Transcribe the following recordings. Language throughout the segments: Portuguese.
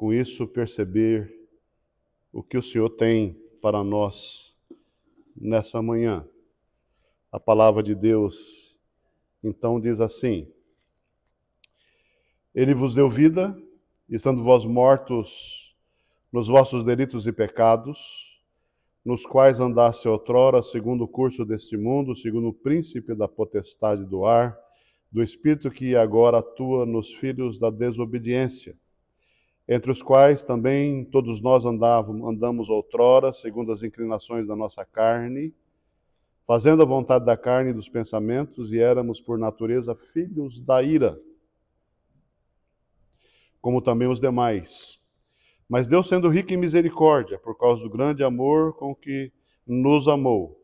com isso, perceber o que o Senhor tem para nós nessa manhã. A palavra de Deus, então, diz assim: Ele vos deu vida, estando vós mortos nos vossos delitos e pecados, nos quais andaste outrora, segundo o curso deste mundo, segundo o príncipe da potestade do ar, do espírito que agora atua nos filhos da desobediência, entre os quais também todos nós andamos outrora, segundo as inclinações da nossa carne, fazendo a vontade da carne e dos pensamentos, e éramos por natureza filhos da ira, como também os demais. Mas Deus, sendo rico em misericórdia, por causa do grande amor com que nos amou,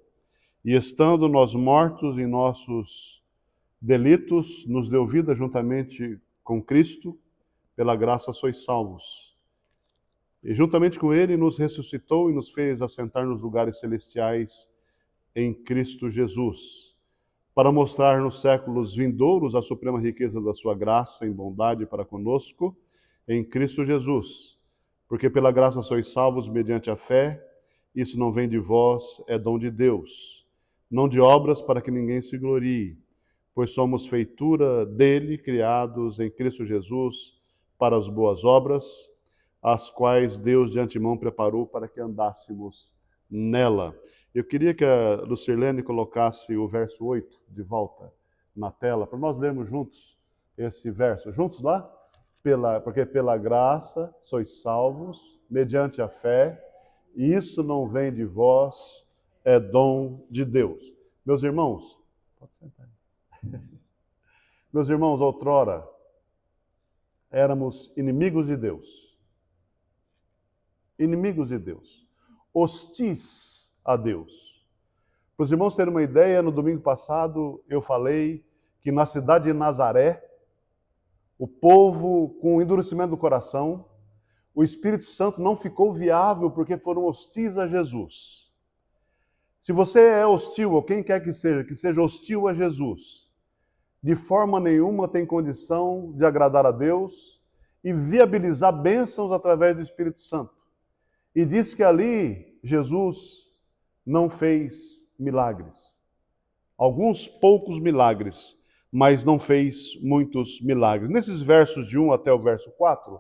e estando nós mortos em nossos delitos, nos deu vida juntamente com Cristo, pela graça sois salvos. E juntamente com Ele nos ressuscitou e nos fez assentar nos lugares celestiais em Cristo Jesus, para mostrar nos séculos vindouros a suprema riqueza da sua graça em bondade para conosco, em Cristo Jesus. Porque pela graça sois salvos mediante a fé, isso não vem de vós, é dom de Deus, não de obras para que ninguém se glorie, pois somos feitura dele, criados em Cristo Jesus para as boas obras, as quais Deus de antemão preparou para que andássemos nela. Eu queria que a Lucirlene colocasse o verso 8 de volta na tela, para nós lermos juntos esse verso. Juntos lá? Porque pela graça sois salvos, mediante a fé, e isso não vem de vós, é dom de Deus. Meus irmãos, pode sentar. Meus irmãos, outrora éramos inimigos de Deus. Inimigos de Deus. Hostis a Deus. Para os irmãos terem uma ideia, no domingo passado eu falei que na cidade de Nazaré, o povo, com o endurecimento do coração, o Espírito Santo não ficou viável porque foram hostis a Jesus. Se você é hostil, ou quem quer que seja hostil a Jesus, de forma nenhuma tem condição de agradar a Deus e viabilizar bênçãos através do Espírito Santo. E diz que ali Jesus não fez milagres. Alguns poucos milagres, mas não fez muitos milagres. Nesses versos de 1 até o verso 4,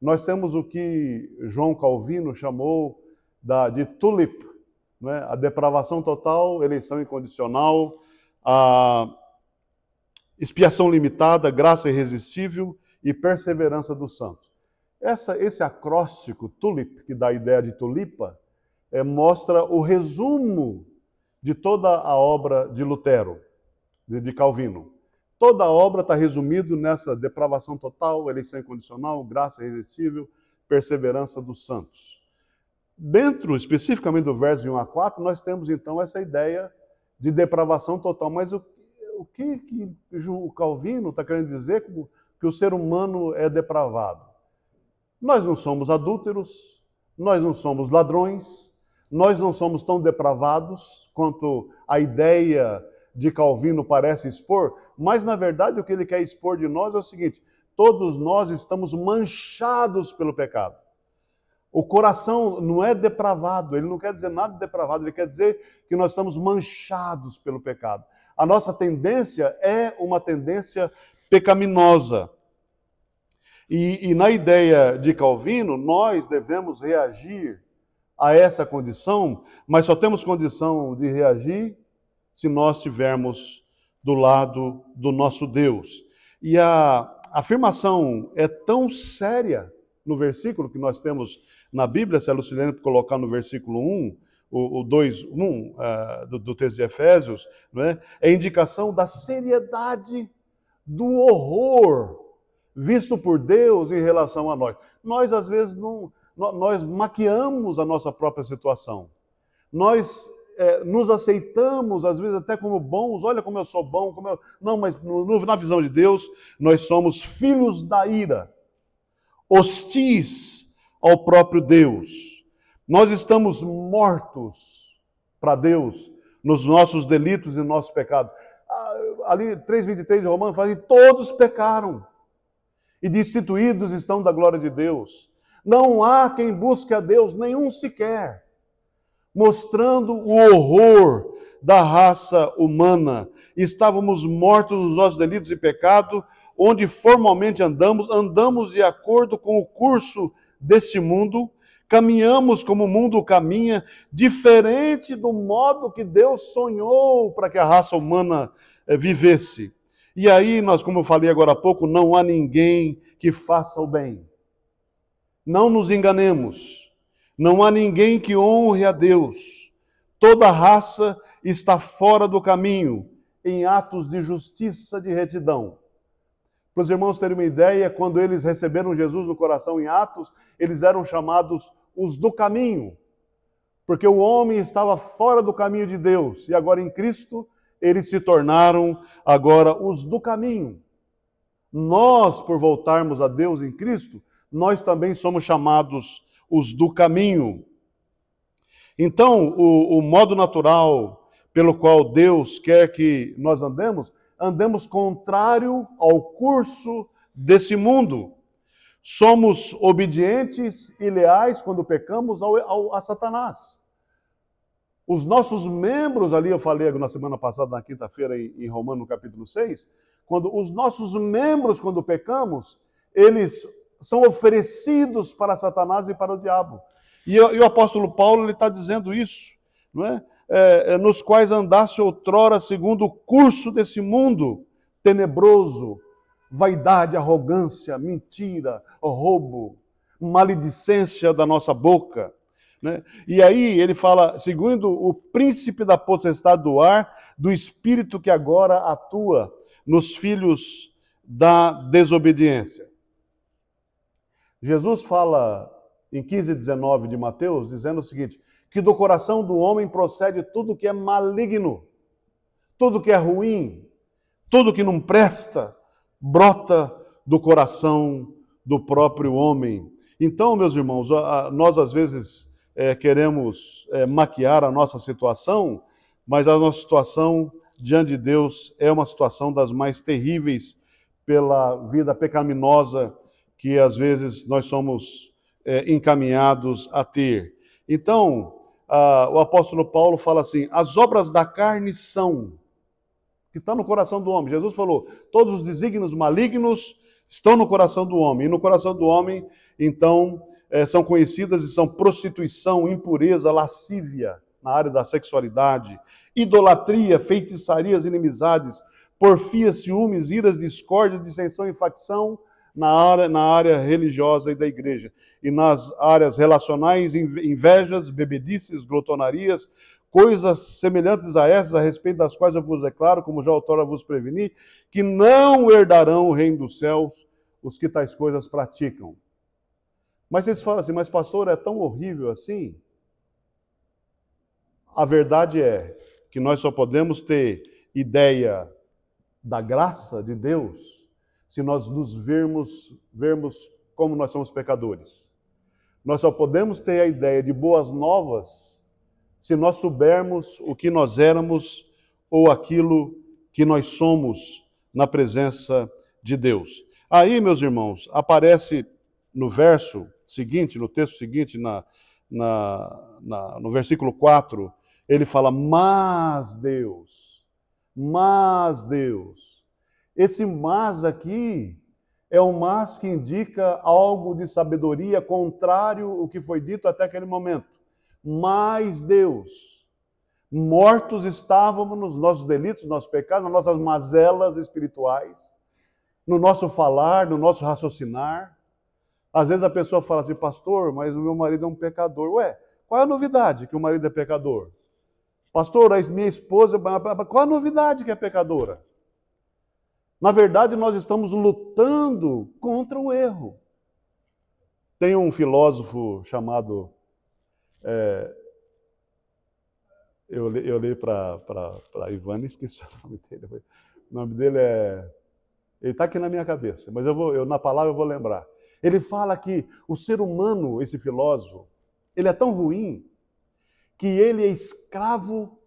nós temos o que João Calvino chamou de tulip, né? A depravação total, eleição incondicional, a expiação limitada, graça irresistível e perseverança dos santos. Esse acróstico, tulip, que dá a ideia de tulipa, mostra o resumo de toda a obra de Lutero, de Calvino. Toda a obra está resumida nessa depravação total, eleição incondicional, graça irresistível, perseverança dos santos. Dentro, especificamente do verso de 1 a 4, nós temos então essa ideia de depravação total. Mas o que o Calvino está querendo dizer que o ser humano é depravado? Nós não somos adúlteros, nós não somos ladrões, nós não somos tão depravados quanto a ideia de Calvino parece expor, mas na verdade o que ele quer expor de nós é o seguinte: todos nós estamos manchados pelo pecado. O coração não é depravado, ele não quer dizer nada de depravado, ele quer dizer que nós estamos manchados pelo pecado. A nossa tendência é uma tendência pecaminosa. E na ideia de Calvino, nós devemos reagir a essa condição, mas só temos condição de reagir se nós estivermos do lado do nosso Deus. E a afirmação é tão séria no versículo que nós temos na Bíblia, se a Lucilene colocar no versículo 1, o 2:1 do texto de Efésios, não é? É indicação da seriedade, do horror visto por Deus em relação a nós. Nós, às vezes, nós maquiamos a nossa própria situação. Nós nos aceitamos, às vezes, até como bons. Olha como eu sou bom. Não, mas na visão de Deus, nós somos filhos da ira, hostis ao próprio Deus. Nós estamos mortos para Deus nos nossos delitos e nossos pecados. Ali, 3:23 de Romanos, fala que todos pecaram e destituídos estão da glória de Deus. Não há quem busque a Deus, nenhum sequer. Mostrando o horror da raça humana. Estávamos mortos nos nossos delitos e pecados, onde formalmente andamos de acordo com o curso desse mundo, caminhamos como o mundo caminha, diferente do modo que Deus sonhou para que a raça humana vivesse. E aí, como eu falei agora há pouco, não há ninguém que faça o bem. Não nos enganemos. Não há ninguém que honre a Deus. Toda raça está fora do caminho, em atos de justiça, de retidão. Para os irmãos terem uma ideia, quando eles receberam Jesus no coração em Atos, eles eram chamados os do caminho, porque o homem estava fora do caminho de Deus, e agora em Cristo, eles se tornaram agora os do caminho. Nós, por voltarmos a Deus em Cristo, nós também somos chamados os do caminho. Então, o modo natural pelo qual Deus quer que nós andemos contrário ao curso desse mundo. Somos obedientes e leais quando pecamos a Satanás. Os nossos membros, ali eu falei na semana passada, na quinta-feira, em Romanos, no capítulo 6, os nossos membros, quando pecamos, eles são oferecidos para Satanás e para o diabo. E o apóstolo Paulo está dizendo isso, não é? Nos quais andaste outrora segundo o curso desse mundo tenebroso, vaidade, arrogância, mentira, roubo, maledicência da nossa boca. Né? E aí ele fala, segundo o príncipe da potestade do ar, do espírito que agora atua nos filhos da desobediência. Jesus fala em 15:19 de Mateus, dizendo o seguinte, que do coração do homem procede tudo que é maligno, tudo que é ruim, tudo que não presta, brota do coração do próprio homem. Então, meus irmãos, nós às vezes queremos maquiar a nossa situação, mas a nossa situação diante de Deus é uma situação das mais terríveis pela vida pecaminosa que às vezes nós somos encaminhados a ter. Então, o apóstolo Paulo fala assim, as obras da carne são, que está no coração do homem. Jesus falou, todos os desígnios malignos estão no coração do homem. E no coração do homem, então, são conhecidas e são prostituição, impureza, lascívia, na área da sexualidade, idolatria, feitiçarias, inimizades, porfia, ciúmes, iras, discórdia, dissensão e facção, na área religiosa e da igreja. E nas áreas relacionais, invejas, bebedices, glotonarias, coisas semelhantes a essas, a respeito das quais eu vos declaro, como já outrora vos preveni, que não herdarão o reino dos céus os que tais coisas praticam. Mas vocês falam assim, mas pastor, é tão horrível assim? A verdade é que nós só podemos ter ideia da graça de Deus se nós nos vermos como nós somos pecadores. Nós só podemos ter a ideia de boas novas se nós soubermos o que nós éramos ou aquilo que nós somos na presença de Deus. Aí, meus irmãos, aparece no verso seguinte, no texto seguinte, no versículo 4, ele fala, mas Deus. Esse mas aqui é um mas que indica algo de sabedoria contrário ao que foi dito até aquele momento. Mas Deus, mortos estávamos nos nossos delitos, nos nossos pecados, nas nossas mazelas espirituais, no nosso falar, no nosso raciocinar. Às vezes a pessoa fala assim, pastor, mas o meu marido é um pecador. Ué, qual é a novidade que o marido é pecador? Pastor, a minha esposa, qual a novidade que é pecadora? Na verdade, nós estamos lutando contra o erro. Tem um filósofo chamado... eu li para a Ivana e esqueci o nome dele. O nome dele ele está aqui na minha cabeça, mas na palavra eu vou lembrar. Ele fala que o ser humano, esse filósofo, ele é tão ruim que ele é escravo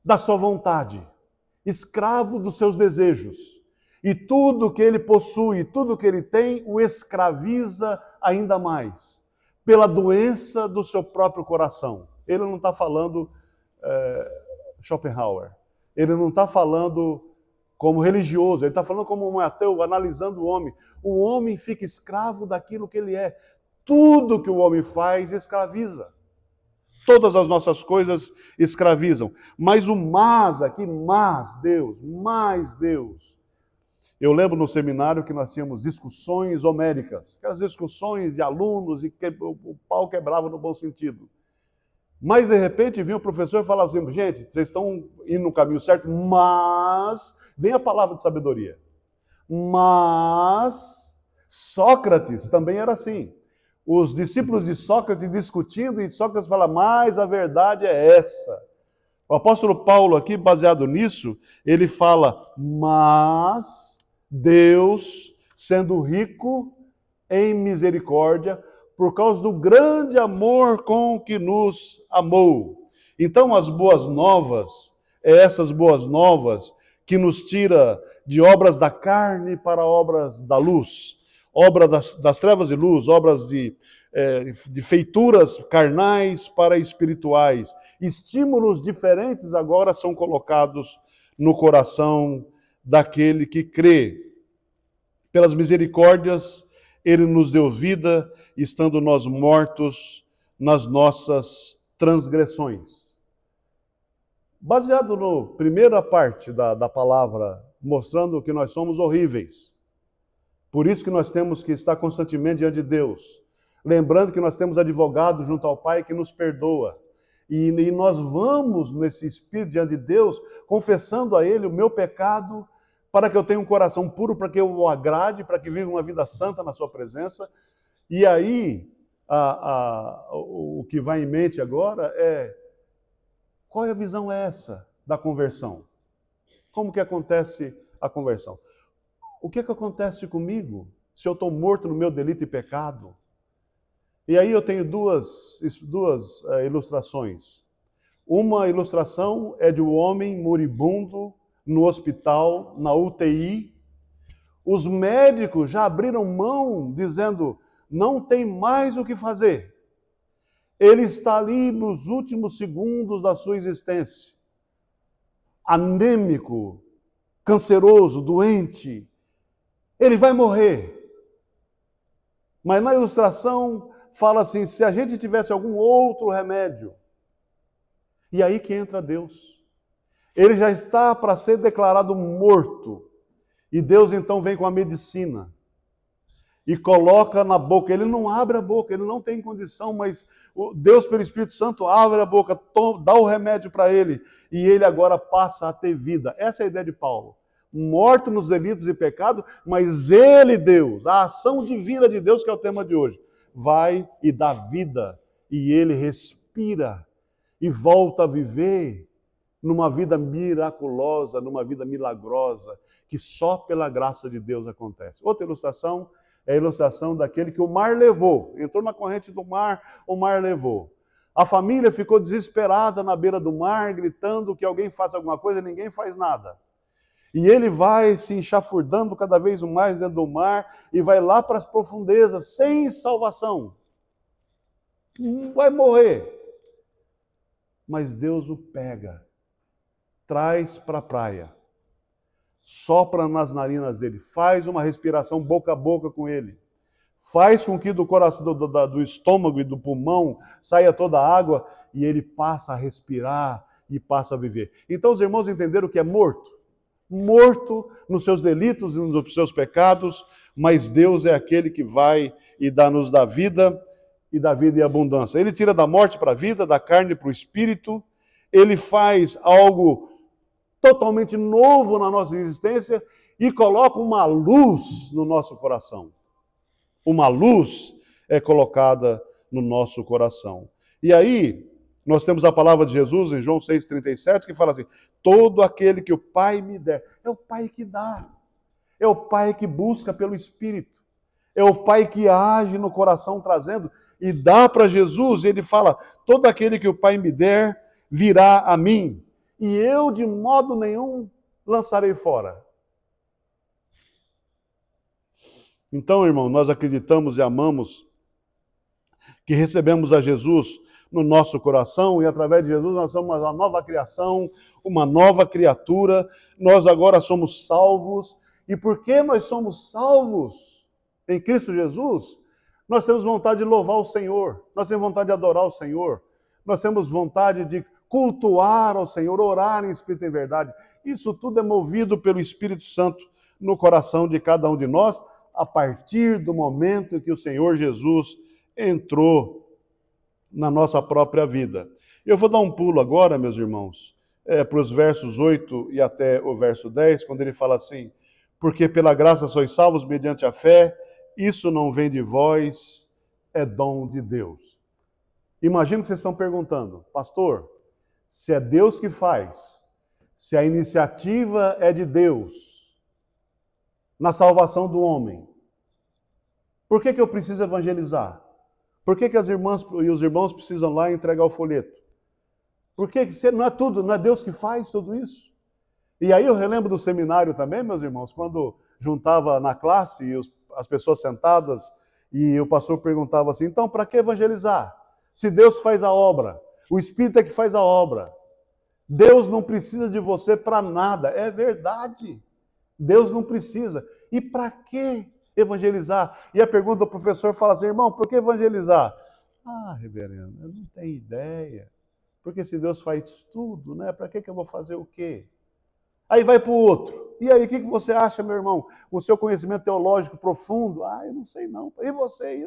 da sua vontade, escravo dos seus desejos. E tudo que ele possui, tudo que ele tem, o escraviza ainda mais. pela doença do seu próprio coração. Ele não está falando Schopenhauer. Ele não está falando como religioso, ele está falando como um ateu, analisando o homem. O homem fica escravo daquilo que ele é. Tudo que o homem faz escraviza. Todas as nossas coisas escravizam. Mas o mais aqui, mais Deus. Eu lembro no seminário que nós tínhamos discussões homéricas, aquelas discussões de alunos e o pau quebrava no bom sentido. Mas, de repente, vinha o professor e falava assim, gente, vocês estão indo no caminho certo, mas vem a palavra de sabedoria. Mas Sócrates também era assim. Os discípulos de Sócrates discutindo, e Sócrates fala, mas a verdade é essa. O apóstolo Paulo aqui, baseado nisso, ele fala, mas Deus, sendo rico em misericórdia, por causa do grande amor com que nos amou. Então, as boas novas, essas boas novas que nos tira de obras da carne para obras da luz, obra das trevas e luz, obras de feituras carnais para espirituais. Estímulos diferentes agora são colocados no coração daquele que crê. Pelas misericórdias, ele nos deu vida, estando nós mortos nas nossas transgressões. Baseado na primeira parte da palavra, mostrando que nós somos horríveis. Por isso que nós temos que estar constantemente diante de Deus. Lembrando que nós temos advogado junto ao Pai que nos perdoa. E nós vamos nesse espírito diante de Deus, confessando a Ele o meu pecado, para que eu tenha um coração puro, para que eu o agrade, para que viva uma vida santa na sua presença. E aí, o que vai em mente agora é, qual é a visão essa da conversão? Como que acontece a conversão? O que é que acontece comigo se eu estou morto no meu delito e pecado? E aí eu tenho duas ilustrações. Uma ilustração é de um homem moribundo no hospital, na UTI. Os médicos já abriram mão, dizendo, não tem mais o que fazer. Ele está ali nos últimos segundos da sua existência. Anêmico, canceroso, doente. Ele vai morrer. Mas na ilustração fala assim, se a gente tivesse algum outro remédio. E aí que entra Deus. Ele já está para ser declarado morto. E Deus então vem com a medicina. E coloca na boca. Ele não abre a boca, ele não tem condição, mas Deus pelo Espírito Santo abre a boca, dá o remédio para ele. E ele agora passa a ter vida. Essa é a ideia de Paulo. Morto nos delitos e pecados, mas ele, Deus, a ação divina de Deus, que é o tema de hoje, vai e dá vida, e ele respira, e volta a viver numa vida miraculosa, numa vida milagrosa, que só pela graça de Deus acontece. Outra ilustração é a ilustração daquele que o mar levou, entrou na corrente do mar, o mar levou. A família ficou desesperada na beira do mar, gritando que alguém faça alguma coisa, e ninguém faz nada. E ele vai se enxafurdando cada vez mais dentro do mar e vai lá para as profundezas, sem salvação. Vai morrer. Mas Deus o pega, traz para a praia, sopra nas narinas dele, faz uma respiração boca a boca com ele, faz com que do coração, do estômago e do pulmão saia toda a água e ele passa a respirar e passa a viver. Então os irmãos entenderam que é morto. Morto nos seus delitos e nos seus pecados, mas Deus é aquele que vai e dá-nos da vida e abundância. Ele tira da morte para a vida, da carne para o espírito, ele faz algo totalmente novo na nossa existência e coloca uma luz no nosso coração. Uma luz é colocada no nosso coração. E aí, nós temos a palavra de Jesus em João 6,37, que fala assim, todo aquele que o Pai me der, é o Pai que dá, é o Pai que busca pelo Espírito, é o Pai que age no coração trazendo e dá para Jesus, e ele fala, todo aquele que o Pai me der, virá a mim, e eu de modo nenhum lançarei fora. Então, irmão, nós acreditamos e amamos que recebemos a Jesus no nosso coração, e através de Jesus nós somos uma nova criação, uma nova criatura, nós agora somos salvos. E porque nós somos salvos em Cristo Jesus, nós temos vontade de louvar o Senhor, nós temos vontade de adorar o Senhor, nós temos vontade de cultuar ao Senhor, orar em espírito e em verdade. Isso tudo é movido pelo Espírito Santo no coração de cada um de nós, a partir do momento em que o Senhor Jesus entrou na nossa própria vida. Eu vou dar um pulo agora, meus irmãos, para os versos 8 e até o verso 10, quando ele fala assim: porque pela graça sois salvos mediante a fé, isso não vem de vós, é dom de Deus. Imagino que vocês estão perguntando, pastor, se é Deus que faz, se a iniciativa é de Deus na salvação do homem, por que eu preciso evangelizar? Por que as irmãs e os irmãos precisam lá entregar o folheto? Porque não é tudo, não é Deus que faz tudo isso? E aí eu relembro do seminário também, meus irmãos, quando juntava na classe e as pessoas sentadas e o pastor perguntava assim, então para que evangelizar? Se Deus faz a obra, o Espírito é que faz a obra. Deus não precisa de você para nada, é verdade. Deus não precisa. E para que evangelizar? E a pergunta do professor fala assim, irmão, por que evangelizar? Ah, reverendo, eu não tenho ideia. Porque se Deus faz tudo, né? Para que eu vou fazer o quê? Aí vai para o outro. E aí, o que você acha, meu irmão? O seu conhecimento teológico profundo? Ah, eu não sei não. E você?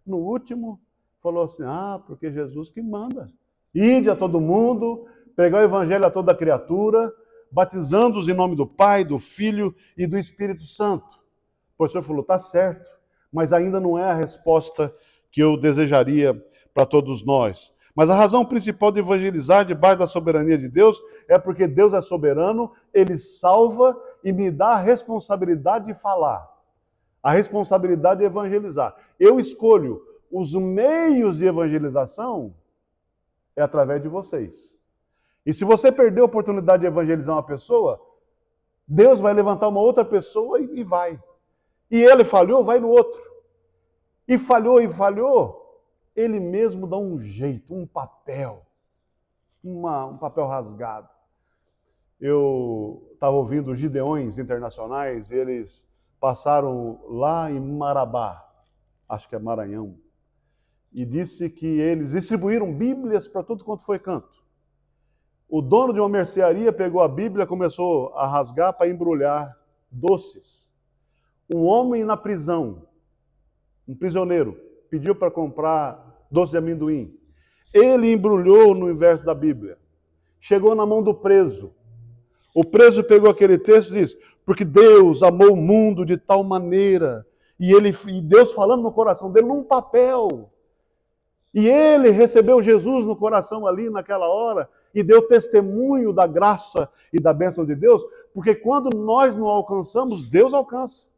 No último, falou assim, porque Jesus que manda. Ide a todo mundo, pregar o evangelho a toda criatura, batizando-os em nome do Pai, do Filho e do Espírito Santo. O professor falou, está certo, mas ainda não é a resposta que eu desejaria para todos nós. Mas a razão principal de evangelizar debaixo da soberania de Deus é porque Deus é soberano, Ele salva e me dá a responsabilidade de falar, a responsabilidade de evangelizar. Eu escolho os meios de evangelização é através de vocês. E se você perder a oportunidade de evangelizar uma pessoa, Deus vai levantar uma outra pessoa e vai. E ele falhou, vai no outro. E falhou, ele mesmo dá um jeito, um papel, um papel rasgado. Eu estava ouvindo os Gideões Internacionais, eles passaram lá em Marabá, acho que é Maranhão, e disse que eles distribuíram Bíblias para tudo quanto foi canto. O dono de uma mercearia pegou a Bíblia e começou a rasgar para embrulhar doces. Um homem na prisão, um prisioneiro, pediu para comprar doce de amendoim. Ele embrulhou no inverso da Bíblia. Chegou na mão do preso. O preso pegou aquele texto e disse, porque Deus amou o mundo de tal maneira, e Deus falando no coração dele num papel. E ele recebeu Jesus no coração ali naquela hora, e deu testemunho da graça e da bênção de Deus, porque quando nós não alcançamos, Deus alcança.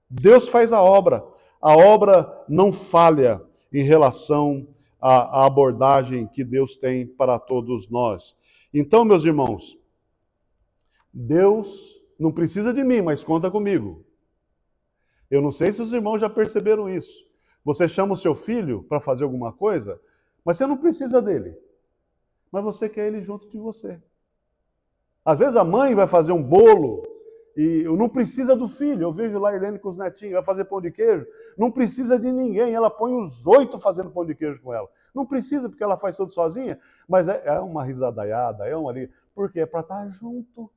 Deus faz a obra não falha em relação à abordagem que Deus tem para todos nós. Então, meus irmãos, Deus não precisa de mim, mas conta comigo. Eu não sei se os irmãos já perceberam isso. Você chama o seu filho para fazer alguma coisa, mas você não precisa dele. Mas você quer ele junto de você. Às vezes a mãe vai fazer um bolo e não precisa do filho. Eu vejo lá a Irlene com os netinhos, vai fazer pão de queijo. Não precisa de ninguém. Ela põe os 8 fazendo pão de queijo com ela. Não precisa, porque ela faz tudo sozinha. Mas é uma risadaiada, é uma ali. Por quê? É para estar junto.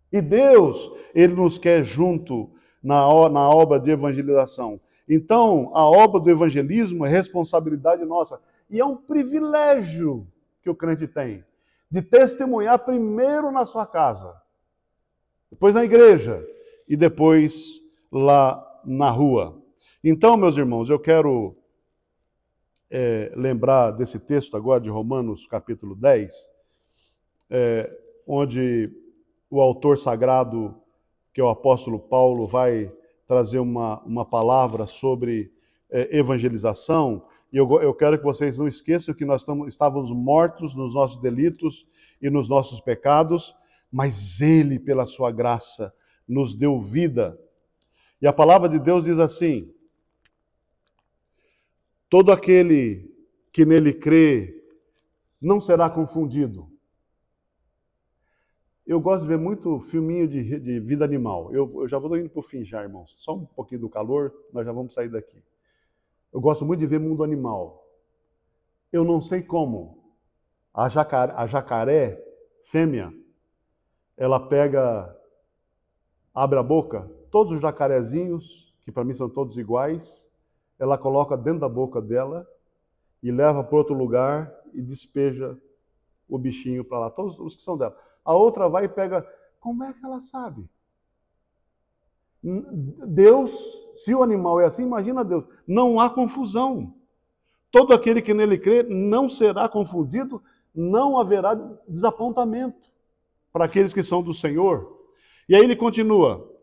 E Deus, Ele nos quer junto na obra de evangelização. Então, a obra do evangelismo é responsabilidade nossa. E é um privilégio que o crente tem, de testemunhar primeiro na sua casa, depois na igreja e depois lá na rua. Então, meus irmãos, eu quero lembrar desse texto agora de Romanos capítulo 10, onde o autor sagrado, que é o apóstolo Paulo, vai trazer uma palavra sobre evangelização. E eu quero que vocês não esqueçam que nós estávamos mortos nos nossos delitos e nos nossos pecados, mas Ele, pela sua graça, nos deu vida. E a palavra de Deus diz assim, Todo aquele que nele crê não será confundido. Eu gosto de ver muito filminho de vida animal. Eu já vou indo para o fim já, irmãos. Só um pouquinho do calor, nós já vamos sair daqui. Eu gosto muito de ver mundo animal. Eu não sei como. A jacaré fêmea, ela pega, abre a boca, todos os jacarezinhos, que para mim são todos iguais, ela coloca dentro da boca dela e leva para outro lugar e despeja o bichinho para lá, todos os que são dela. A outra vai e pega. Como é que ela sabe? Deus, se o animal é assim, imagina Deus. Não há confusão. Todo aquele que nele crê não será confundido, não haverá desapontamento para aqueles que são do Senhor. E aí ele continua: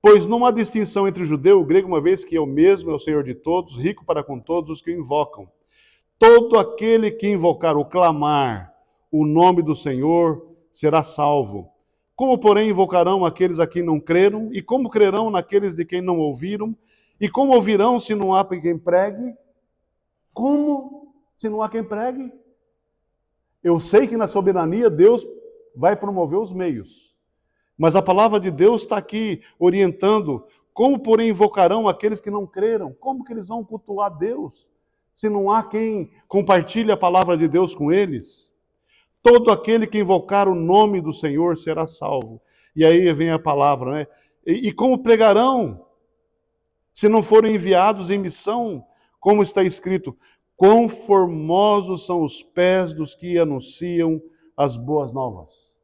pois não há distinção entre o judeu e o grego, uma vez que eu mesmo é o Senhor de todos, rico para com todos os que o invocam. Todo aquele que invocar ou clamar o nome do Senhor será salvo. Como, porém, invocarão aqueles a quem não creram? E como crerão naqueles de quem não ouviram? E como ouvirão se não há quem pregue? Como se não há quem pregue? Eu sei que na soberania Deus vai promover os meios. Mas a palavra de Deus está aqui orientando. Como, porém, invocarão aqueles que não creram? Como que eles vão cultuar Deus se não há quem compartilhe a palavra de Deus com eles? Todo aquele que invocar o nome do Senhor será salvo. E aí vem a palavra, né? E como pregarão se não forem enviados em missão? Como está escrito: quão formosos são os pés dos que anunciam as boas novas.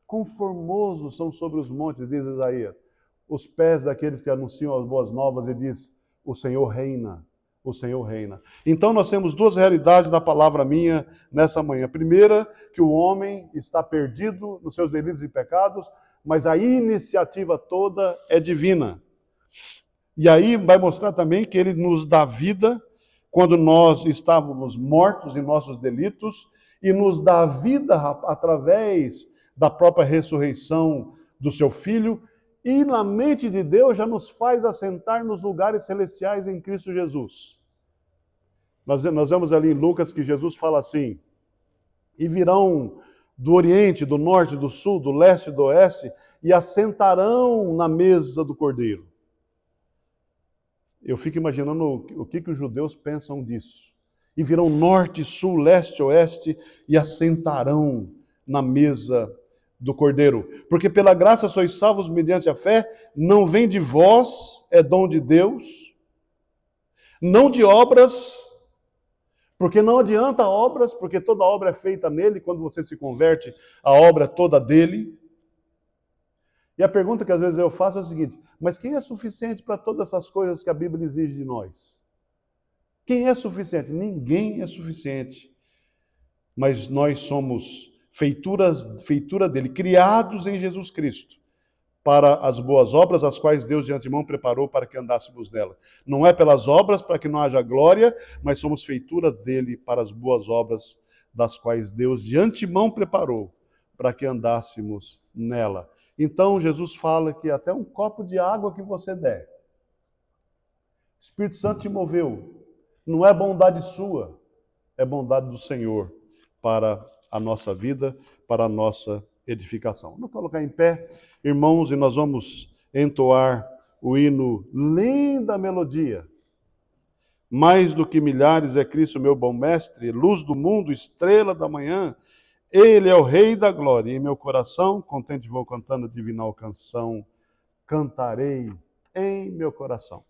Quão formosos são sobre os montes, diz Isaías, os pés daqueles que anunciam as boas novas, e diz: o Senhor reina. O Senhor reina. Então nós temos duas realidades da palavra minha nessa manhã. Primeira, que o homem está perdido nos seus delitos e pecados, mas a iniciativa toda é divina. E aí vai mostrar também que ele nos dá vida quando nós estávamos mortos em nossos delitos, e nos dá vida através da própria ressurreição do seu Filho, e na mente de Deus já nos faz assentar nos lugares celestiais em Cristo Jesus. Nós vemos ali em Lucas que Jesus fala assim: e virão do Oriente, do Norte, do Sul, do Leste e do Oeste, e assentarão na mesa do Cordeiro. Eu fico imaginando o que os judeus pensam disso. E virão Norte, Sul, Leste, Oeste, e assentarão na mesa do Cordeiro. Porque pela graça sois salvos mediante a fé, não vem de vós, é dom de Deus, não de obras, porque não adianta obras, porque toda obra é feita nele, quando você se converte, a obra é toda dele. E a pergunta que às vezes eu faço é o seguinte: mas quem é suficiente para todas essas coisas que a Bíblia exige de nós? Quem é suficiente? Ninguém é suficiente. Mas nós somos feitura dele, criados em Jesus Cristo, para as boas obras, as quais Deus de antemão preparou para que andássemos nela. Não é pelas obras para que não haja glória, mas somos feitura dele para as boas obras, das quais Deus de antemão preparou para que andássemos nela. Então Jesus fala que até um copo de água que você der, o Espírito Santo te moveu, não é bondade sua, é bondade do Senhor para a nossa vida, para a nossa edificação. Vamos colocar em pé, irmãos, e nós vamos entoar o hino Linda Melodia. Mais do que milhares é Cristo meu bom mestre, luz do mundo, estrela da manhã. Ele é o Rei da glória. E em meu coração, contente vou cantando a divinal canção, cantarei em meu coração.